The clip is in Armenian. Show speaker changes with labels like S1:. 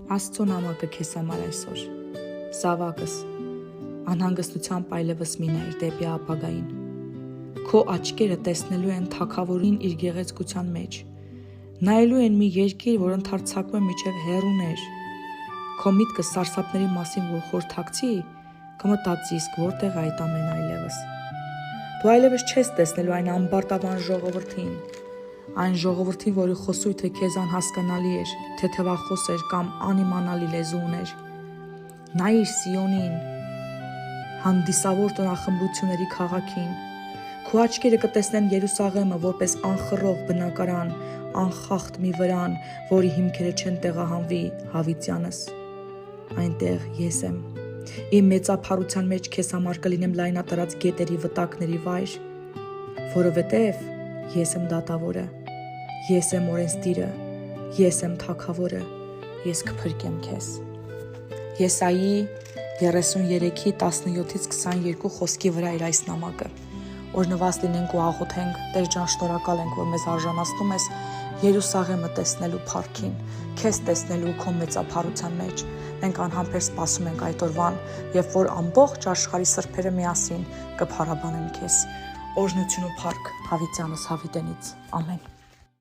S1: Աստծո նամակը քեզ համար այսօր։ Զավակս, անհանգստությամբ այլևս մի նայր դեպի ապագային։ Քո աչքերը տեսնելու են թագավորին իր գեղեցկության մեջ։ Նայելու են մի երկիր, որ ընդարձակվում է մինչև հեռուներ։ Քո միտքը սարսափների մասին որ խորթակցի, կմտածի իսկ որտեղ այդ ամեն այլևս։ Դու այլևս չես տեսնելու այն ամբարտավան ժողովրդին, այն ժողովրդին, որի խոսույթը քեզ անհասկանալի էր, թեթևախոս էր կամ անիմանալի լեզու ուներ։ Նայիր Սիոնին, հանդիսավոր տնախմբությունների քաղաքին։ Քո աչքերը կտեսնեն Երուսաղեմը որպես անխռով բնակարան, անխախտ մի վրան, որի հիմքերը չեն տեղահանվի հավիտյանս։ Այնտեղ ես եմ։ Իմ մեծափառության մեջ քեզ համար կլինեմ լայնատարած գետերի վտակների վայր, որովհետև ես եմ դատավորը, ես եմ օրենսդիրը, ես եմ թագավորը, ես կփրկեմ քեզ։ Եսայի 33:17-22 խոսքի վրա էր այս նամակը։ Օրհնված լինենք ու աղոթենք, Տեր ջան, շնորհակալ ենք, որ մեզ արժանացնում ես Երուսաղեմը տեսնելու փառքին, քեզ տեսնելու քո մեծափառության մեջ։ Մենք անհամբեր սպասում ենք այդ օրվան, երբ որ ամբողջ աշխարհի սրբերը միասին կփառաբանեն քեզ։ Օրհնություն ու փառք հավիտյանս հավիտենից։ Ամեն։